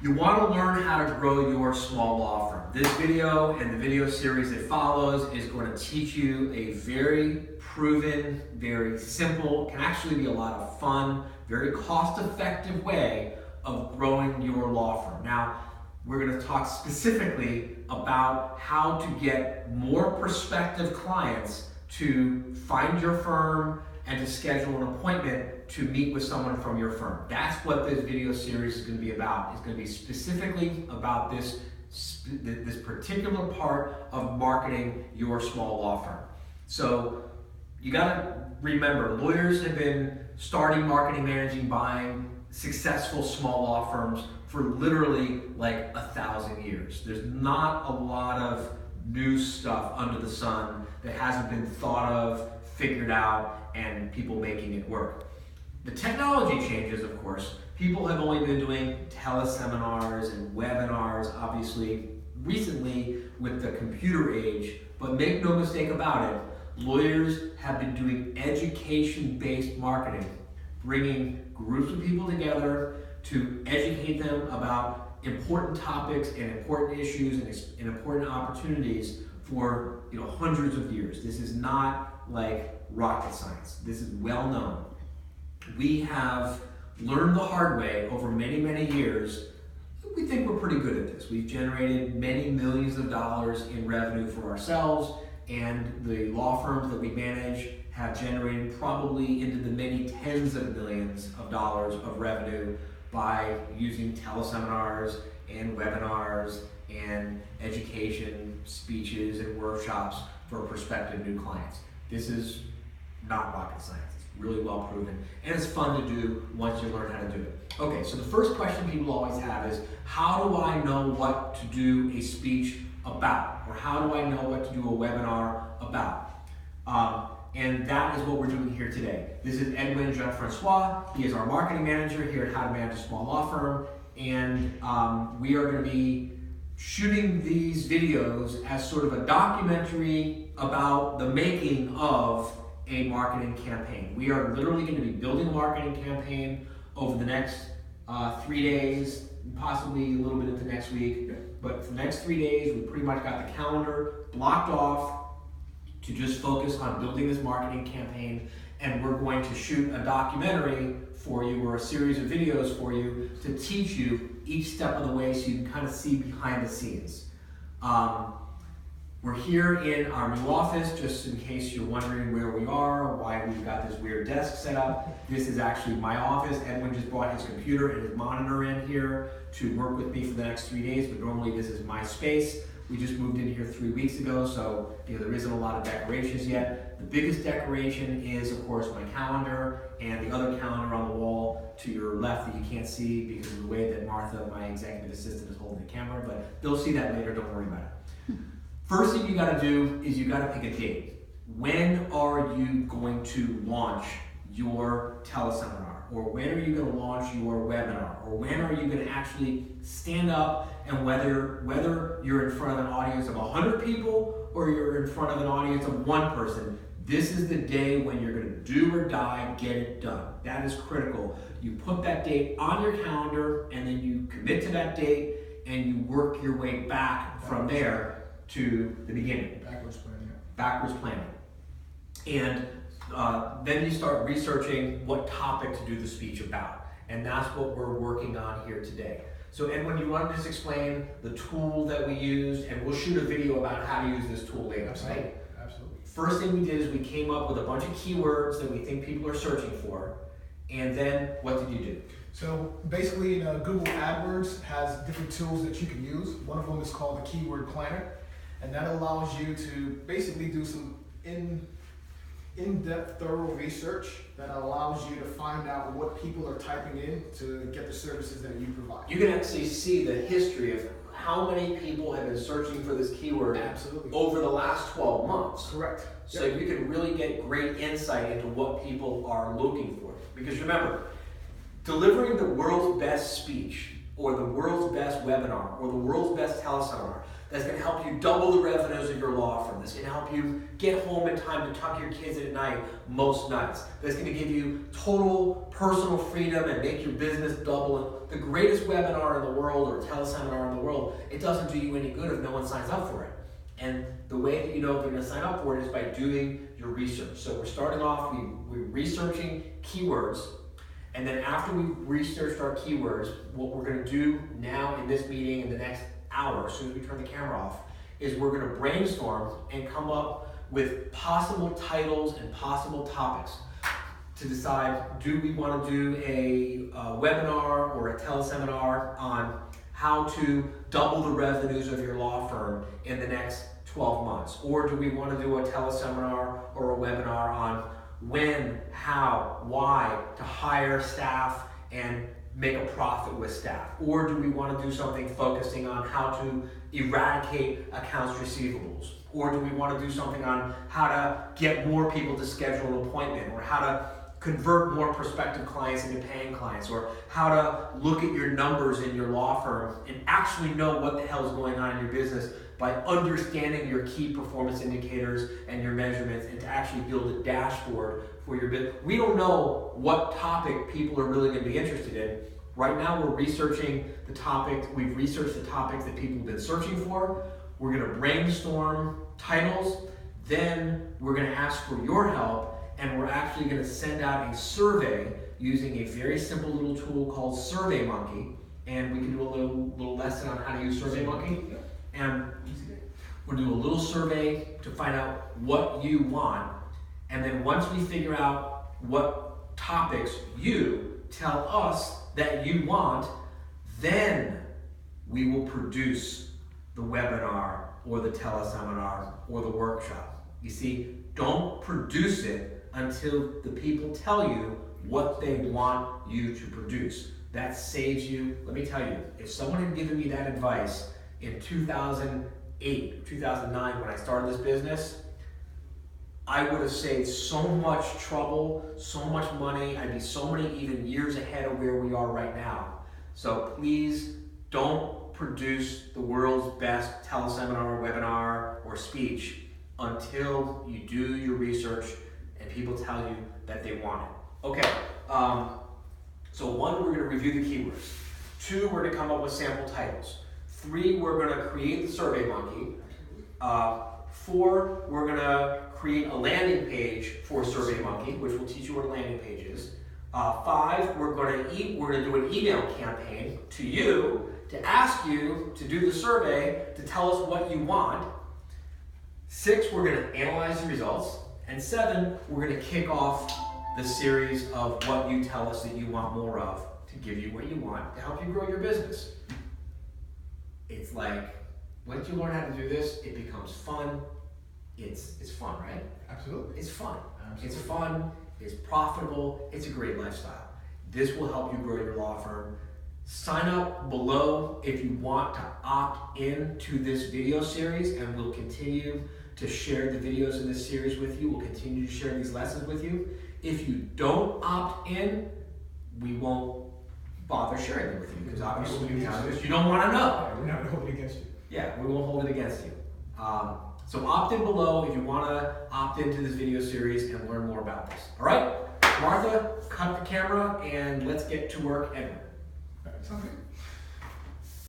You want to learn how to grow your small law firm. This video and the video series that follows is going to teach you a very proven, very simple, can actually be a lot of fun, very cost-effective way of growing your law firm. Now, we're going to talk specifically about how to get more prospective clients to find your firm and to schedule an appointment to meet with someone from your firm. That's what this video series is going to be about. It's going to be specifically about this particular part of marketing your small law firm. So you got to remember, lawyers have been starting, marketing, managing, buying successful small law firms for literally like 1,000 years. There's not a lot of new stuff under the sun that hasn't been thought of, figured out, and people making it work. The technology changes, of course. People have only been doing teleseminars and webinars, obviously, recently with the computer age, but make no mistake about it, lawyers have been doing education-based marketing, bringing groups of people together to educate them about important topics and important issues and important opportunities for hundreds of years. This is not like rocket science. This is well known. We have learned the hard way over many, many years. We think we're pretty good at this. We've generated many millions of dollars in revenue for ourselves, and the law firms that we manage have generated probably into the many tens of millions of dollars of revenue by using teleseminars and webinars and education speeches and workshops for prospective new clients. This is not rocket science. It's really well proven, and it's fun to do once you learn how to do it. Okay, so the first question people always have is, how do I know what to do a speech about? Or how do I know what to do a webinar about? And that is what we're doing here today. This is Edwin Jean-Francois. He is our marketing manager here at How to Manage a Small Law Firm, and we are going to be shooting these videos as sort of a documentary about the making of a marketing campaign. We are literally going to be building a marketing campaign over the next 3 days, possibly a little bit into next week. But for the next 3 days, we pretty much got the calendar blocked off to just focus on building this marketing campaign. And we're going to shoot a documentary for you, or a series of videos for you, to teach you each step of the way so you can kind of see behind the scenes. We're here in our new office, just in case you're wondering where we are, why we've got this weird desk set up. This is actually my office. Edwin just brought his computer and his monitor in here to work with me for the next 3 days, but normally this is my space. We just moved in here 3 weeks ago, so there isn't a lot of decorations yet. The biggest decoration is, of course, my calendar and the other calendar on the wall to your left that you can't see because of the way that Martha, my executive assistant, is holding the camera, but they'll see that later, don't worry about it. First thing you gotta do is you gotta pick a date. When are you going to launch your teleseminar? Or when are you gonna launch your webinar? Or when are you gonna actually stand up, and whether you're in front of an audience of 100 people or you're in front of an audience of one person, this is the day when you're gonna do or die, get it done. That is critical. You put that date on your calendar, and then you commit to that date, and you work your way back from there to the beginning. Backwards planning. Backwards planning. And then you start researching what topic to do the speech about. And that's what we're working on here today. So Edwin, you want to just explain the tool that we used, and we'll shoot a video about how to use this tool later, Absolutely. right? Absolutely. First thing we did is we came up with a bunch of keywords that we think people are searching for. And then what did you do? So basically, Google AdWords has different tools that you can use. One of them is called the Keyword Planner. And that allows you to basically do some in-depth, thorough research that allows you to find out what people are typing in to get the services that you provide. You can actually see the history of how many people have been searching for this keyword Absolutely. over the last 12 months. Correct. So you can really get great insight into what people are looking for. Because remember, delivering the world's best speech or the world's best webinar, or the world's best teleseminar that's going to help you double the revenues of your law firm, that's going to help you get home in time to tuck your kids in at night most nights, that's going to give you total personal freedom and make your business double, the greatest webinar in the world or teleseminar in the world, it doesn't do you any good if no one signs up for it. And the way that you know if they're going to sign up for it is by doing your research. So we're starting off, we're researching keywords, and then after we researched our keywords, what we're going to do now in this meeting in the next hour, as soon as we turn the camera off, is we're going to brainstorm and come up with possible titles and possible topics to decide, do we want to do a webinar or a teleseminar on how to double the revenues of your law firm in the next 12 months? Or do we want to do a teleseminar or a webinar on when, how, why to hire staff and make a profit with staff? Or do we want to do something focusing on how to eradicate accounts receivables? Or do we want to do something on how to get more people to schedule an appointment, or how to convert more prospective clients into paying clients, or how to look at your numbers in your law firm and actually know what the hell is going on in your business by understanding your key performance indicators and your measurements, and to actually build a dashboard for your business? We don't know what topic people are really going to be interested in. Right now we're researching the topics, we've researched the topics that people have been searching for. We're going to brainstorm titles, then we're going to ask for your help, and we're actually going to send out a survey using a very simple little tool called SurveyMonkey, and we can do a little lesson on how to use SurveyMonkey. And we'll do a little survey to find out what you want, and then once we figure out what topics you tell us that you want, then we will produce the webinar or the teleseminar or the workshop. You see, don't produce it until the people tell you what they want you to produce. That saves you. Let me tell you, if someone had given me that advice in 2008, 2009, when I started this business, I would have saved so much trouble, so much money. I'd be so many even years ahead of where we are right now. So please don't produce the world's best teleseminar, webinar, or speech until you do your research and people tell you that they want it. Okay, so 1, we're going to review the keywords. 2, we're going to come up with sample titles. 3, we're going to create the SurveyMonkey. 4, we're going to create a landing page for SurveyMonkey, which will teach you what a landing page is. 5, we're going to do an email campaign to you to ask you to do the survey to tell us what you want. 6, we're going to analyze the results. And 7, we're going to kick off the series of what you tell us that you want more of to give you what you want to help you grow your business. It's like, once you learn how to do this, it becomes fun. It's fun, right? Absolutely. It's fun. Absolutely. It's fun, it's profitable, it's a great lifestyle. This will help you grow your law firm. Sign up below if you want to opt into this video series, and we'll continue to share the videos in this series with you. We'll continue to share these lessons with you. If you don't opt in, we won't bother sharing them with you, because obviously you don't want to know. We're not holding it against you. Yeah, we won't hold it against you. So opt in below if you want to opt into this video series and learn more about this. All right, Martha, cut the camera and let's get to work, Edwin. All right, sounds good.